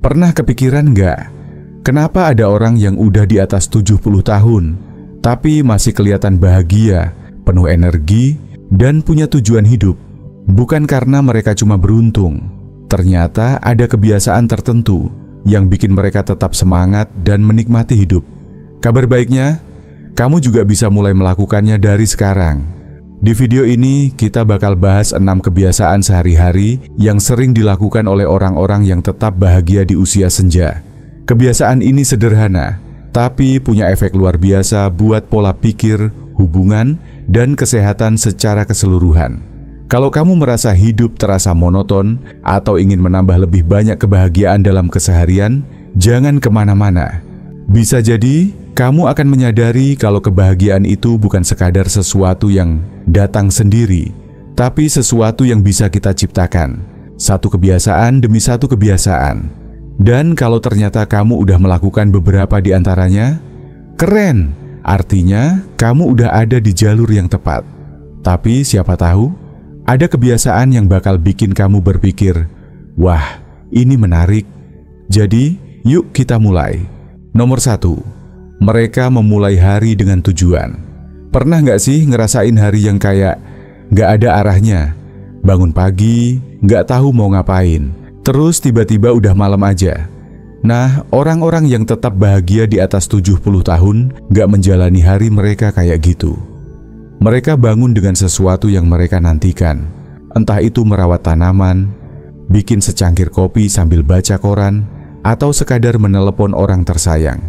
Pernah kepikiran nggak, kenapa ada orang yang udah di atas 70 tahun, tapi masih kelihatan bahagia, penuh energi, dan punya tujuan hidup? Bukan karena mereka cuma beruntung. Ternyata ada kebiasaan tertentu yang bikin mereka tetap semangat dan menikmati hidup. Kabar baiknya, kamu juga bisa mulai melakukannya dari sekarang. Di video ini, kita bakal bahas 6 kebiasaan sehari-hari yang sering dilakukan oleh orang-orang yang tetap bahagia di usia senja. Kebiasaan ini sederhana, tapi punya efek luar biasa buat pola pikir, hubungan, dan kesehatan secara keseluruhan. Kalau kamu merasa hidup terasa monoton atau ingin menambah lebih banyak kebahagiaan dalam keseharian, jangan kemana-mana. Bisa jadi, kamu akan menyadari kalau kebahagiaan itu bukan sekadar sesuatu yang datang sendiri, tapi sesuatu yang bisa kita ciptakan, satu kebiasaan demi satu kebiasaan. Dan kalau ternyata kamu udah melakukan beberapa di antaranya, keren! Artinya, kamu udah ada di jalur yang tepat. Tapi siapa tahu, ada kebiasaan yang bakal bikin kamu berpikir, wah, ini menarik. Jadi, yuk kita mulai. Nomor 1. Mereka memulai hari dengan tujuan. Pernah nggak sih ngerasain hari yang kayak nggak ada arahnya? Bangun pagi, nggak tahu mau ngapain, terus tiba-tiba udah malam aja. Nah, orang-orang yang tetap bahagia di atas 70 tahun nggak menjalani hari mereka kayak gitu. Mereka bangun dengan sesuatu yang mereka nantikan. Entah itu merawat tanaman, bikin secangkir kopi sambil baca koran, atau sekadar menelepon orang tersayang.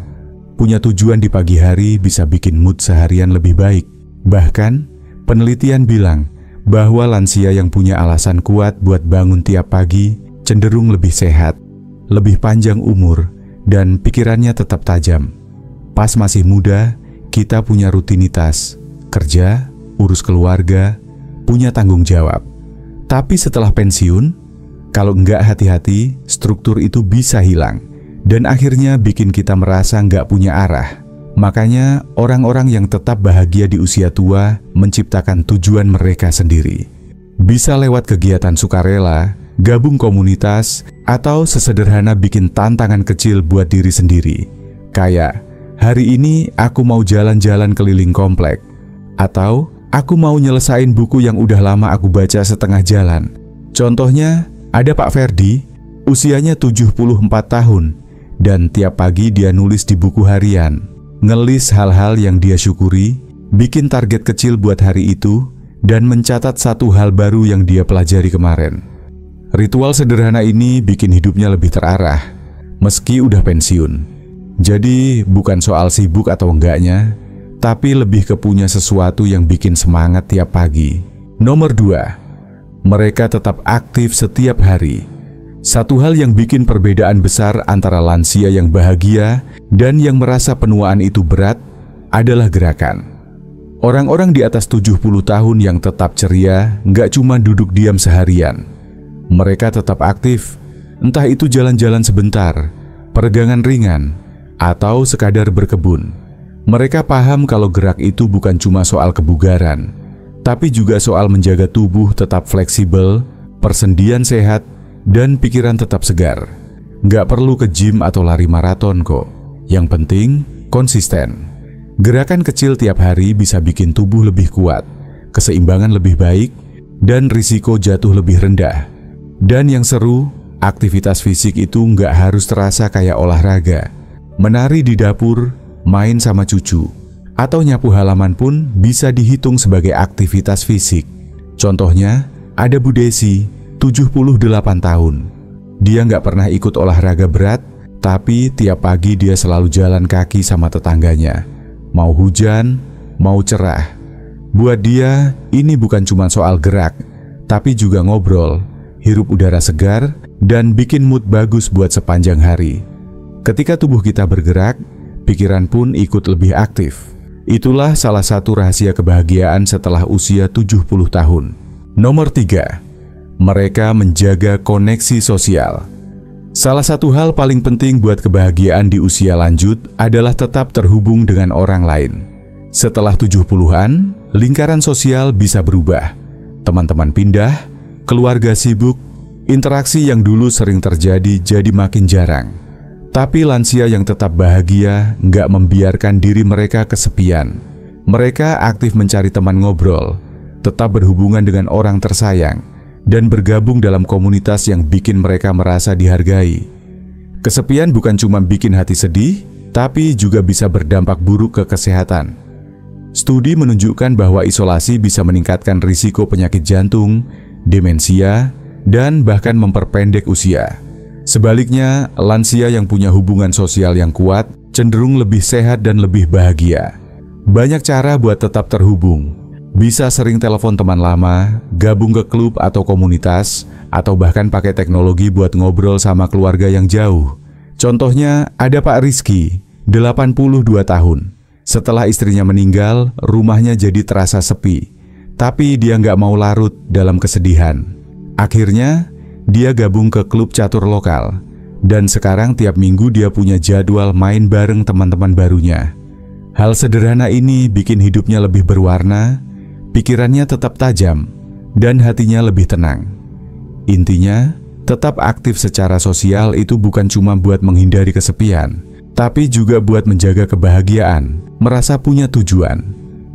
Punya tujuan di pagi hari bisa bikin mood seharian lebih baik. Bahkan, penelitian bilang bahwa lansia yang punya alasan kuat buat bangun tiap pagi cenderung lebih sehat, lebih panjang umur, dan pikirannya tetap tajam. Pas masih muda, kita punya rutinitas, kerja, urus keluarga, punya tanggung jawab. Tapi setelah pensiun, kalau nggak hati-hati, struktur itu bisa hilang. Dan akhirnya bikin kita merasa nggak punya arah. Makanya orang-orang yang tetap bahagia di usia tua menciptakan tujuan mereka sendiri. Bisa lewat kegiatan sukarela, gabung komunitas, atau sesederhana bikin tantangan kecil buat diri sendiri. Kayak, hari ini aku mau jalan-jalan keliling komplek. Atau, aku mau nyelesain buku yang udah lama aku baca setengah jalan. Contohnya, ada Pak Ferdi, usianya 74 tahun. Dan tiap pagi dia nulis di buku harian, ngelis hal-hal yang dia syukuri, bikin target kecil buat hari itu, dan mencatat satu hal baru yang dia pelajari kemarin. Ritual sederhana ini bikin hidupnya lebih terarah, meski udah pensiun. Jadi bukan soal sibuk atau enggaknya, tapi lebih ke punya sesuatu yang bikin semangat tiap pagi. Nomor 2. Mereka tetap aktif setiap hari. Satu hal yang bikin perbedaan besar antara lansia yang bahagia dan yang merasa penuaan itu berat adalah gerakan. Orang-orang di atas 70 tahun yang tetap ceria nggak cuma duduk diam seharian. Mereka tetap aktif, entah itu jalan-jalan sebentar, peregangan ringan, atau sekadar berkebun. Mereka paham kalau gerak itu bukan cuma soal kebugaran, tapi juga soal menjaga tubuh tetap fleksibel, persendian sehat, dan pikiran tetap segar. Nggak perlu ke gym atau lari maraton kok. Yang penting, konsisten. Gerakan kecil tiap hari bisa bikin tubuh lebih kuat, keseimbangan lebih baik, dan risiko jatuh lebih rendah. Dan yang seru, aktivitas fisik itu nggak harus terasa kayak olahraga. Menari di dapur, main sama cucu, atau nyapu halaman pun bisa dihitung sebagai aktivitas fisik. Contohnya, ada Bu Desi, 78 tahun. Dia nggak pernah ikut olahraga berat, tapi tiap pagi dia selalu jalan kaki sama tetangganya. Mau hujan, mau cerah. Buat dia, ini bukan cuma soal gerak, tapi juga ngobrol, hirup udara segar, dan bikin mood bagus buat sepanjang hari. Ketika tubuh kita bergerak, pikiran pun ikut lebih aktif. Itulah salah satu rahasia kebahagiaan setelah usia 70 tahun. Nomor 3. Mereka menjaga koneksi sosial. Salah satu hal paling penting buat kebahagiaan di usia lanjut adalah tetap terhubung dengan orang lain. Setelah 70-an, lingkaran sosial bisa berubah. Teman-teman pindah, keluarga sibuk, Interaksi yang dulu sering terjadi jadi makin jarang. Tapi lansia yang tetap bahagia nggak membiarkan diri mereka kesepian. Mereka aktif mencari teman ngobrol, tetap berhubungan dengan orang tersayang, dan bergabung dalam komunitas yang bikin mereka merasa dihargai. Kesepian bukan cuma bikin hati sedih, tapi juga bisa berdampak buruk ke kesehatan. Studi menunjukkan bahwa isolasi bisa meningkatkan risiko penyakit jantung, demensia, dan bahkan memperpendek usia. Sebaliknya, lansia yang punya hubungan sosial yang kuat cenderung lebih sehat dan lebih bahagia. Banyak cara buat tetap terhubung. Bisa sering telepon teman lama, gabung ke klub atau komunitas, atau bahkan pakai teknologi buat ngobrol sama keluarga yang jauh. Contohnya, ada Pak Rizky, 82 tahun. Setelah istrinya meninggal, rumahnya jadi terasa sepi. Tapi dia nggak mau larut dalam kesedihan. Akhirnya, dia gabung ke klub catur lokal. Dan sekarang tiap minggu dia punya jadwal main bareng teman-teman barunya. Hal sederhana ini bikin hidupnya lebih berwarna, pikirannya tetap tajam, dan hatinya lebih tenang. Intinya, tetap aktif secara sosial itu bukan cuma buat menghindari kesepian, tapi juga buat menjaga kebahagiaan, merasa punya tujuan,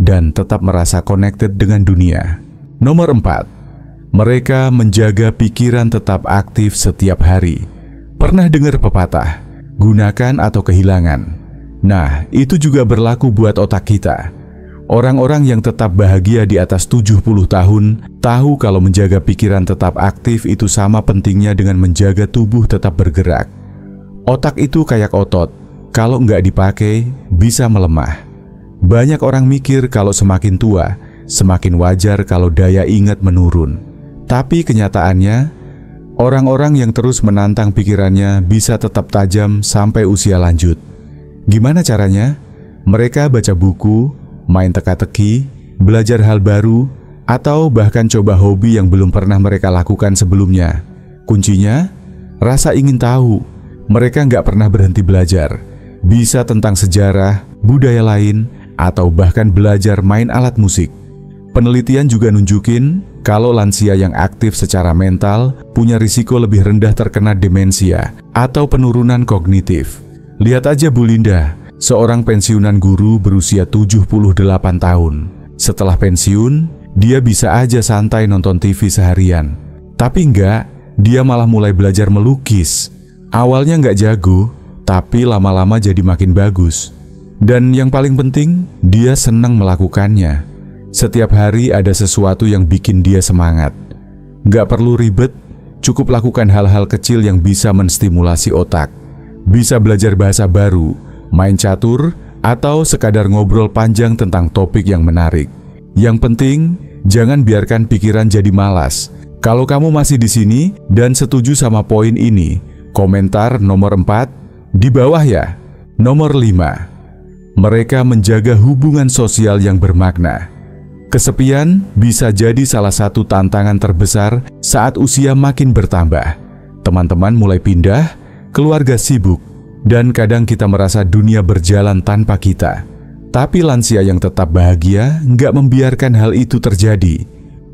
dan tetap merasa connected dengan dunia. Nomor 4, mereka menjaga pikiran tetap aktif setiap hari. Pernah dengar pepatah, gunakan atau kehilangan? Nah, itu juga berlaku buat otak kita. Orang-orang yang tetap bahagia di atas 70 tahun tahu kalau menjaga pikiran tetap aktif itu sama pentingnya dengan menjaga tubuh tetap bergerak. Otak itu kayak otot, kalau nggak dipakai bisa melemah. Banyak orang mikir kalau semakin tua, semakin wajar kalau daya ingat menurun. Tapi kenyataannya, orang-orang yang terus menantang pikirannya bisa tetap tajam sampai usia lanjut. Gimana caranya? Mereka baca buku, main teka-teki, belajar hal baru, atau bahkan coba hobi yang belum pernah mereka lakukan sebelumnya. Kuncinya, rasa ingin tahu. Mereka nggak pernah berhenti belajar. Bisa tentang sejarah, budaya lain, atau bahkan belajar main alat musik. Penelitian juga nunjukin kalau lansia yang aktif secara mental punya risiko lebih rendah terkena demensia atau penurunan kognitif. Lihat aja Bu Linda, seorang pensiunan guru berusia 78 tahun. Setelah pensiun, dia bisa aja santai nonton TV seharian. Tapi enggak, dia malah mulai belajar melukis. Awalnya nggak jago, tapi lama-lama jadi makin bagus. Dan yang paling penting, dia senang melakukannya. Setiap hari ada sesuatu yang bikin dia semangat. Nggak perlu ribet, cukup lakukan hal-hal kecil yang bisa menstimulasi otak. Bisa belajar bahasa baru, main catur, atau sekadar ngobrol panjang tentang topik yang menarik. Yang penting, jangan biarkan pikiran jadi malas. Kalau kamu masih di sini dan setuju sama poin ini, komentar nomor 4 di bawah ya. Nomor 5, mereka menjaga hubungan sosial yang bermakna. Kesepian bisa jadi salah satu tantangan terbesar saat usia makin bertambah. Teman-teman mulai pindah, keluarga sibuk, dan kadang kita merasa dunia berjalan tanpa kita. Tapi lansia yang tetap bahagia nggak membiarkan hal itu terjadi.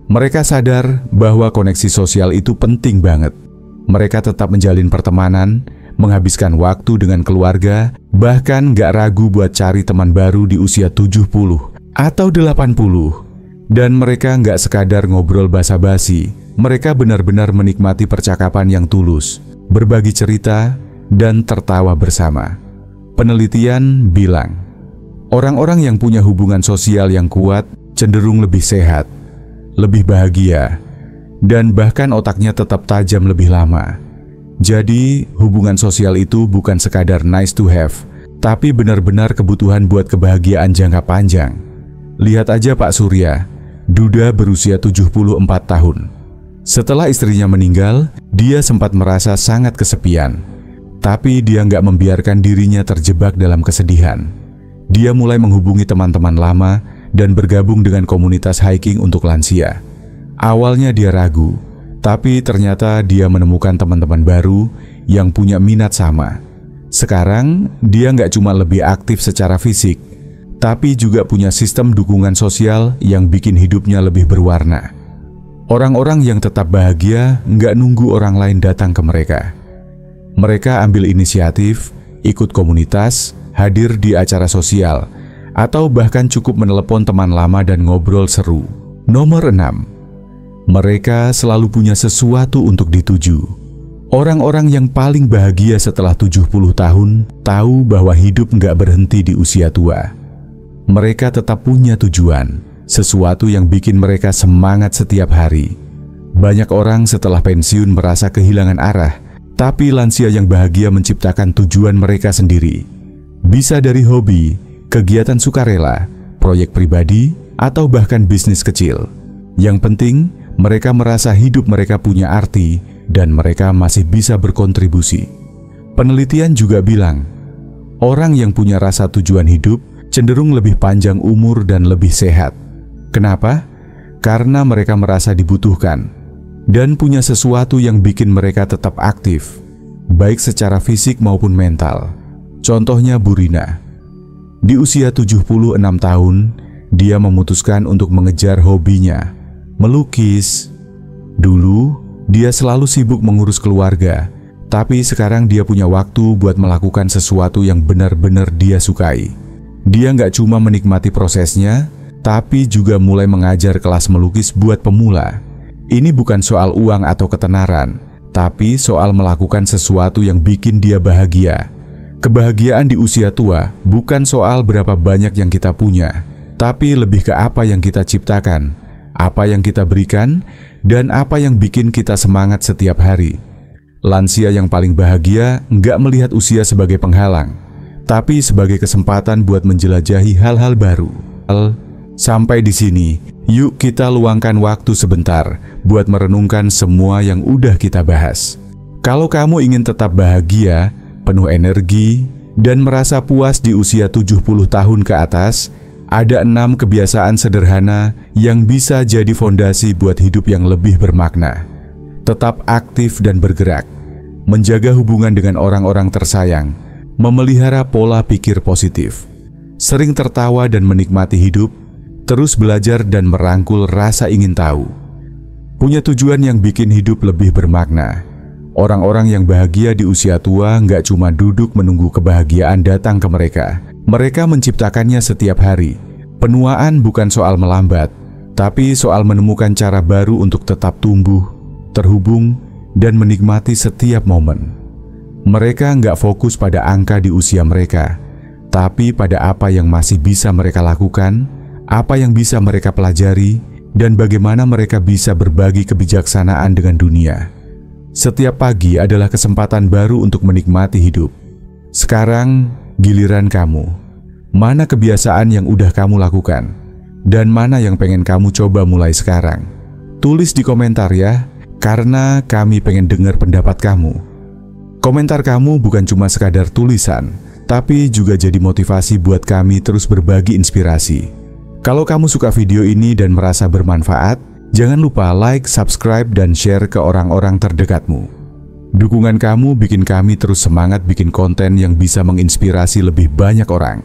Mereka sadar bahwa koneksi sosial itu penting banget. Mereka tetap menjalin pertemanan, menghabiskan waktu dengan keluarga, bahkan nggak ragu buat cari teman baru di usia 70 atau 80. Dan mereka nggak sekadar ngobrol basa-basi, mereka benar-benar menikmati percakapan yang tulus, berbagi cerita, dan tertawa bersama. Penelitian bilang, orang-orang yang punya hubungan sosial yang kuat cenderung lebih sehat, lebih bahagia, dan bahkan otaknya tetap tajam lebih lama. Jadi, hubungan sosial itu bukan sekadar nice to have, tapi benar-benar kebutuhan buat kebahagiaan jangka panjang. Lihat aja Pak Surya, duda berusia 74 tahun. Setelah istrinya meninggal, dia sempat merasa sangat kesepian. Tapi dia nggak membiarkan dirinya terjebak dalam kesedihan. Dia mulai menghubungi teman-teman lama dan bergabung dengan komunitas hiking untuk lansia. Awalnya dia ragu, tapi ternyata dia menemukan teman-teman baru yang punya minat sama. Sekarang, dia nggak cuma lebih aktif secara fisik, tapi juga punya sistem dukungan sosial yang bikin hidupnya lebih berwarna. Orang-orang yang tetap bahagia nggak nunggu orang lain datang ke mereka. Mereka ambil inisiatif, ikut komunitas, hadir di acara sosial, atau bahkan cukup menelepon teman lama dan ngobrol seru. Nomor 6. Mereka selalu punya sesuatu untuk dituju. Orang-orang yang paling bahagia setelah 70 tahun tahu bahwa hidup nggak berhenti di usia tua. Mereka tetap punya tujuan, sesuatu yang bikin mereka semangat setiap hari. Banyak orang setelah pensiun merasa kehilangan arah, tapi lansia yang bahagia menciptakan tujuan mereka sendiri. Bisa dari hobi, kegiatan sukarela, proyek pribadi, atau bahkan bisnis kecil. Yang penting, mereka merasa hidup mereka punya arti dan mereka masih bisa berkontribusi. Penelitian juga bilang, orang yang punya rasa tujuan hidup cenderung lebih panjang umur dan lebih sehat. Kenapa? Karena mereka merasa dibutuhkan dan punya sesuatu yang bikin mereka tetap aktif, baik secara fisik maupun mental. Contohnya Burina. Di usia 76 tahun, dia memutuskan untuk mengejar hobinya, melukis. Dulu, dia selalu sibuk mengurus keluarga, tapi sekarang dia punya waktu buat melakukan sesuatu yang benar-benar dia sukai. Dia nggak cuma menikmati prosesnya, tapi juga mulai mengajar kelas melukis buat pemula. Ini bukan soal uang atau ketenaran, tapi soal melakukan sesuatu yang bikin dia bahagia. Kebahagiaan di usia tua bukan soal berapa banyak yang kita punya, tapi lebih ke apa yang kita ciptakan, apa yang kita berikan, dan apa yang bikin kita semangat setiap hari. Lansia yang paling bahagia nggak melihat usia sebagai penghalang, tapi sebagai kesempatan buat menjelajahi hal-hal baru. Sampai di sini, yuk kita luangkan waktu sebentar buat merenungkan semua yang udah kita bahas. Kalau kamu ingin tetap bahagia, penuh energi, dan merasa puas di usia 70 tahun ke atas, ada 6 kebiasaan sederhana yang bisa jadi fondasi buat hidup yang lebih bermakna. Tetap aktif dan bergerak, menjaga hubungan dengan orang-orang tersayang, memelihara pola pikir positif, sering tertawa dan menikmati hidup, terus belajar dan merangkul rasa ingin tahu. Punya tujuan yang bikin hidup lebih bermakna. Orang-orang yang bahagia di usia tua nggak cuma duduk menunggu kebahagiaan datang ke mereka. Mereka menciptakannya setiap hari. Penuaan bukan soal melambat, tapi soal menemukan cara baru untuk tetap tumbuh, terhubung, dan menikmati setiap momen. Mereka nggak fokus pada angka di usia mereka, tapi pada apa yang masih bisa mereka lakukan, apa yang bisa mereka pelajari, dan bagaimana mereka bisa berbagi kebijaksanaan dengan dunia. Setiap pagi adalah kesempatan baru untuk menikmati hidup. Sekarang, giliran kamu. Mana kebiasaan yang udah kamu lakukan? Dan mana yang pengen kamu coba mulai sekarang? Tulis di komentar ya, karena kami pengen dengar pendapat kamu. Komentar kamu bukan cuma sekadar tulisan, tapi juga jadi motivasi buat kami terus berbagi inspirasi. Kalau kamu suka video ini dan merasa bermanfaat, jangan lupa like, subscribe, dan share ke orang-orang terdekatmu. Dukungan kamu bikin kami terus semangat bikin konten yang bisa menginspirasi lebih banyak orang.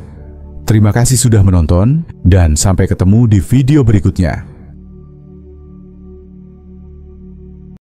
Terima kasih sudah menonton, dan sampai ketemu di video berikutnya.